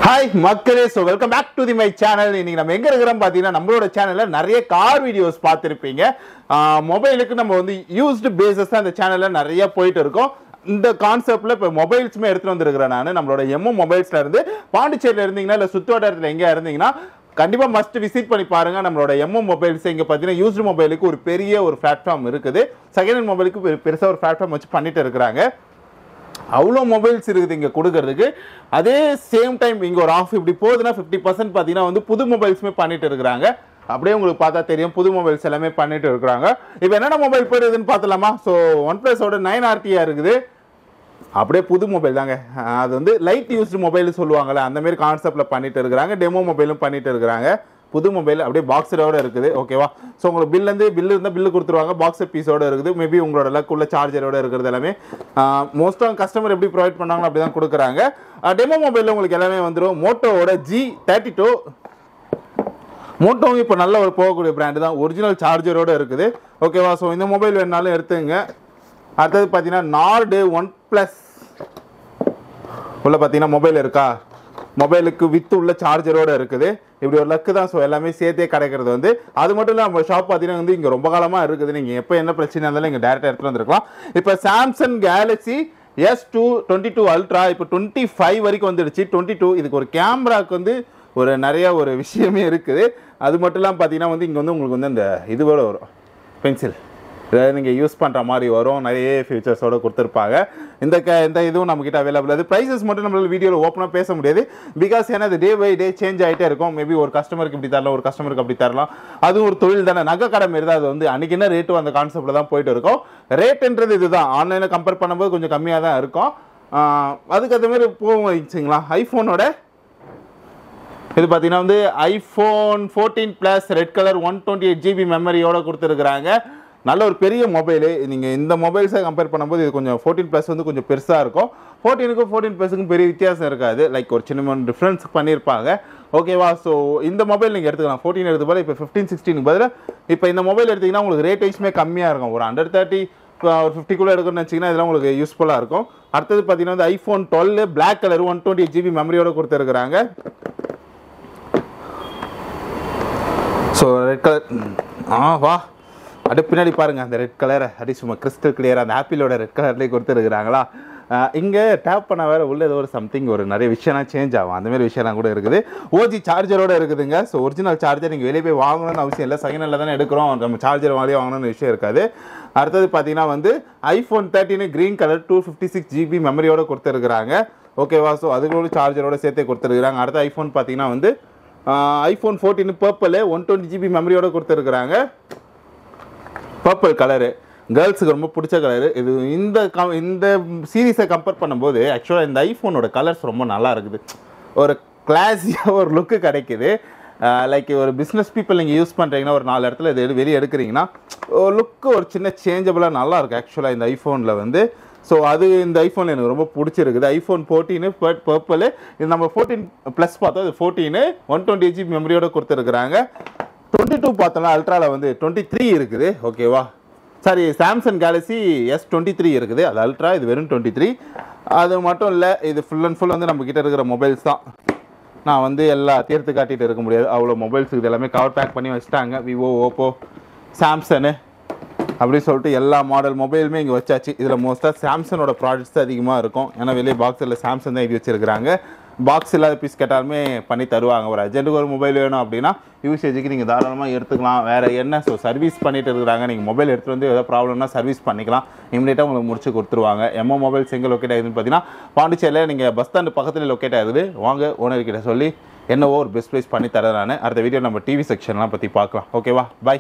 Hi மக்களே, so welcome back to my channel. இன்னைக்கு நம்ம எங்க இருக்கறோம் பாத்தீங்கன்னா நம்மளோட சேனல்ல நிறைய கார் வீடியோஸ் பார்த்திருப்பீங்க. மொபைலுக்கு நம்ம வந்து யூஸ்டு பேசஸ் தான் இந்த சேனல்ல நிறைய போயிட்டு இருக்கோம். இந்த கான்செப்ட்ல இப்ப மொபைல்ஸ்மே எடுத்து வந்திருக்கிறேன் நான். நம்மளோட எம்ஓ மொபைல்ஸ்ல இருந்து பாண்டிச்சேரியில இருந்தீங்கன்னா இல்ல சுத்துவட்டாரத்துல எங்க இருந்தீங்கன்னா கண்டிப்பா மஸ்ட் விசிட் பண்ணி பாருங்க. நம்மளோட எம்ஓ மொபைல்ஸ் இங்க பாத்தீங்கன்னா யூஸ்டு மொபைலுக்கு ஒரு பெரிய ஒரு பிளாட்ஃபார்ம் இருக்குது. செகண்ட் ஹேண்ட் மொபைலுக்கு பெருசா ஒரு பிளாட்ஃபார்ம் வச்சு பண்ணிட்டு இருக்காங்க. அவ்வளோ மொபைல்ஸ் இருக்குது இங்கே கொடுக்கறதுக்கு. அதே சேம் டைம் இங்கே ஒரு ஆஃப் இப்படி போகுதுன்னா 50% பார்த்தீங்கன்னா வந்து புது மொபைல்ஸுமே பண்ணிட்டு இருக்கிறாங்க. அப்படியே உங்களுக்கு பார்த்தா தெரியும் புது மொபைல்ஸ் எல்லாமே பண்ணிட்டு இருக்கிறாங்க. இப்போ என்னென்ன மொபைல் போயிருதுன்னு பார்த்தலாமா? ஸோ OnePlus-ஓட 9RTR இருக்குது. அப்படியே புது மொபைல் தாங்க. அது வந்து லைட் யூஸ்டு மொபைல் சொல்லுவாங்கள்ல, அந்த மாதிரி கான்செப்டில் பண்ணிட்டு இருக்கிறாங்க. டெமோ மொபைலும் பண்ணிட்டு இருக்கிறாங்க. புது மொபைல் அப்படியே பாக்ஸரோட இருக்குது. ஓகேவா? ஸோ உங்களுக்கு பில் இருந்தால் பில்லு கொடுத்துருவாங்க. பாக்ஸர் பீஸோட இருக்குது. மேபி உங்களோட லக்குள்ள சார்ஜரோட இருக்கிறது எல்லாமே மோஸ்ட்டாக கஸ்டமர் எப்படி ப்ரொவைட் பண்ணாங்களோ அப்படி தான் கொடுக்குறாங்க. டெமோ மொபைலில் உங்களுக்கு எல்லாமே வந்துடும். மோட்டோவோட G32 மோட்டோவும் இப்போ நல்ல ஒரு போகக்கூடிய பிராண்டு தான். ஒரிஜினல் சார்ஜரோட இருக்குது. ஓகேவா? ஸோ இந்த மொபைல் வேணாலும் எடுத்துங்க. அடுத்தது பார்த்தீங்கன்னா நார்டு OnePlus உள்ள பார்த்தீங்கன்னா மொபைல் இருக்கா, மொபைலுக்கு வித்து உள்ள சார்ஜரோட இருக்குது. இப்படி ஒரு லக்கு தான். ஸோ எல்லாமே சேர்த்தே கிடைக்கிறது வந்து அது மட்டும் இல்லை. நம்ம ஷாப் பார்த்தீங்கன்னா வந்து இங்கே ரொம்ப காலமாக இருக்குது. நீங்கள் எப்போ என்ன பிரச்சனை இருந்தாலும் இங்கே டேரெக்டாக எடுத்துகிட்டு வந்துருக்கலாம். இப்போ சாம்சங் கேலக்ஸி S22 Ultra இப்போ 25 வரைக்கும் வந்துடுச்சு. 22 இதுக்கு ஒரு கேமராவுக்கு வந்து ஒரு நிறைய ஒரு விஷயமே இருக்குது. அது மட்டும் இல்லாமல் பார்த்தீங்கன்னா வந்து இங்கே வந்து உங்களுக்கு வந்து இந்த இதுவோட வரும் பென்சில், இதாவது நீங்கள் யூஸ் பண்ணுற மாதிரி வரும். நிறைய ஃபீச்சர்ஸோடு கொடுத்துருப்பாங்க. இந்த இதுவும் நம்மக்கிட்ட அவைலபிள். அது ப்ரைஸஸ் மட்டும் நம்மளால் வீடியோவில் ஓப்பனாக பேச முடியாது. பிகாஸ் ஏன்னா அது டே பை டே சேஞ்ச் ஆகிட்டே இருக்கும். மேபி ஒரு கஸ்டமருக்கு இப்படி தரலாம், ஒரு கஸ்டமருக்கு அப்படி தரலாம். அதுவும் ஒரு தொழில் தானே. நகை கடை மாரி தான். அது வந்து அன்றைக்கி என்ன ரேட்டும் அந்த கான்செப்டில் தான் போயிட்டு இருக்கும். ரேட்டுன்றது இதுதான். ஆன்லைனில் கம்பேர் பண்ணும்போது கொஞ்சம் கம்மியாக தான் இருக்கும். அதுக்கு அந்த மாதிரி போகும் வச்சுங்களா. ஐஃபோனோட இது பார்த்தீங்கன்னா வந்து iPhone 14 Plus red colour 128GB மெமரியோடு கொடுத்துருக்குறாங்க. நல்ல ஒரு பெரிய மொபைலு. நீங்கள் இந்த மொபைல்ஸை கம்பேர் பண்ணும்போது இது கொஞ்சம் 14 Plus வந்து கொஞ்சம் பெருசாக இருக்கும். 14க்கும் 14 Plus-க்கும் பெரிய வித்தியாசம் இருக்காது. லைக் ஒரு சின்ன டிஃப்ரென்ஸ் பண்ணியிருப்பாங்க. ஓகேவா? ஸோ இந்த மொபைல் நீங்கள் எடுத்துக்கலாம். 14 எடுத்து போல இப்போ 15, 16 பதில் இப்போ இந்த மொபைல் எடுத்திங்கன்னா உங்களுக்கு ரேட் வைஸ்மே கம்மியாக இருக்கும். ஒரு 130 ஒரு 50 எடுக்கணும்னு வச்சிங்கன்னா இதெல்லாம் உங்களுக்கு யூஸ்ஃபுல்லாக இருக்கும். அடுத்தது பார்த்தீங்கன்னா வந்து iPhone 12 பிளாக் கலர் 128GB மெமரியோடு கொடுத்துருக்குறாங்க. ஸோ ரெட் கலர் வா அப்படியே பின்னாடி பாருங்கள். அந்த ரெட் கலரை அப்படி சும்மா கிறிஸ்டல் கிளியர் அந்த ஆப்பிளோட ரெட் கலர்லேயே கொடுத்துருக்குறாங்களா. இங்கே டேப் பண்ண வேறு உள்ள ஏதோ ஒரு சம்திங் ஒரு நிறைய விஷயம்லாம் சேஞ்ச் ஆகும். அந்தமாரி விஷயம்லாம் கூட இருக்குது. ஓஜி சார்ஜரோடு இருக்குதுங்க. ஸோ ஒரிஜினல் சார்ஜர் நீங்கள் வெளியே போய் வாங்கணும்னு அவசியம் இல்லை. செகண்ட் ஹேண்டில் தானே எடுக்கிறோம். நம்ம சார்ஜர் வாங்கியே வாங்கணும்னு விஷயம் இருக்காது. அடுத்தது பார்த்தீங்கன்னா வந்து iPhone 13 க்ரீன் கலர் 256GB மெமரியோடு கொடுத்துருக்குறாங்க. ஓகேவா? ஸோ அதுகளோட சார்ஜரோடு சேர்த்தே கொடுத்துருக்குறாங்க. அடுத்த ஐஃபோன் பார்த்தீங்கன்னா வந்து iPhone 14 பர்பிள் 120GB மெமரியோடு கொடுத்துருக்குறாங்க. பர்பிள் கலரு கேர்ள்ஸுக்கு ரொம்ப பிடிச்ச கலரு இது. இந்த சீரீஸை கம்பேர் பண்ணும்போது ஆக்சுவலாக இந்த ஐஃபோனோட கலர்ஸ் ரொம்ப நல்லா இருக்குது. ஒரு கிளாஸியாக ஒரு லுக்கு கிடைக்குது. லைக் ஒரு பிஸ்னஸ் பீப்புள் நீங்கள் யூஸ் பண்ணுறீங்கன்னா ஒரு 4 இடத்துல இது வெளியே எடுக்கிறீங்கன்னா ஒரு லுக்கு ஒரு சின்ன சேஞ்சபிளாக நல்லாயிருக்கு ஆக்சுவலாக இந்த ஐஃபோனில் வந்து. ஸோ அது இந்த ஐஃபோனில் எனக்கு ரொம்ப பிடிச்சிருக்குது. iPhone 14 பர்பிள் இது நம்ம 14 Plus பார்த்தோம். இது 14 128GB மெமரியோடு கொடுத்துருக்குறாங்க. 22 பார்த்தோம்னா அல்ட்ராவில் வந்து 23 இருக்குது. ஓகேவா? சாரி, சாம்சங் கேலக்ஸி S23 இருக்குது. அது அல்ட்ரா, இது வெறும் 23. அது மட்டும் இல்லை, இது ஃபுல் அண்ட் ஃபுல் வந்து நம்மக்கிட்ட இருக்கிற மொபைல்ஸ் தான். நான் வந்து எல்லா தேர்த்து காட்டிகிட்டு இருக்க முடியாது. அவ்வளோ மொபைல்ஸ் இது எல்லாமே கவர் பேக் பண்ணி வச்சுட்டாங்க. விவோ, ஓப்போ, சாம்சங்கு அப்படின்னு சொல்லிட்டு எல்லா மாடல் மொபைலுமே இங்கே வச்சாச்சு. இதில் மோஸ்ட்டாக சாம்சங்கோட ப்ராடக்ட்ஸ் தான் அதிகமாக இருக்கும். ஏன்னா வெளியே பாக்ஸில் சாம்சங் தான் எழுதி வச்சுருக்கிறாங்க. பாக்ஸ் இல்லாத பீஸ் கேட்டாலுமே பண்ணி தருவாங்க. ஒரு அர்ஜென்ட்டுக்கு ஒரு மொபைல் வேணும் அப்படின்னா யூசேஜுக்கு நீங்கள் தாராளமாக எடுத்துக்கலாம். வேறு என்ன, ஸோ சர்வீஸ் பண்ணிட்டு இருக்கிறாங்க. நீங்கள் மொபைல் எடுத்துகிட்டு வந்து ஏதாவது ப்ராப்ளம்னா சர்வீஸ் பண்ணிக்கலாம். இமீடியட்டாக உங்களுக்கு முடிச்சு கொடுத்துருவாங்க. எம்ஓ மொபைல்ஸ் எங்கே லொக்கேட் ஆகுதுன்னு பார்த்தீங்கன்னா பாண்டிச்சேரியில் நீங்கள் பஸ் ஸ்டாண்டு பக்கத்தில் லொக்கேட் ஆகுது. வாங்க ஓனர்கிட்ட சொல்லி என்னவோ ஒரு பெஸ்ட் ப்ரைஸ் பண்ணி தரேன் நான். அடுத்த வீடியோ நம்ம டிவி செக்ஷன்லாம் பற்றி பார்க்கலாம். ஓகேவா? பை.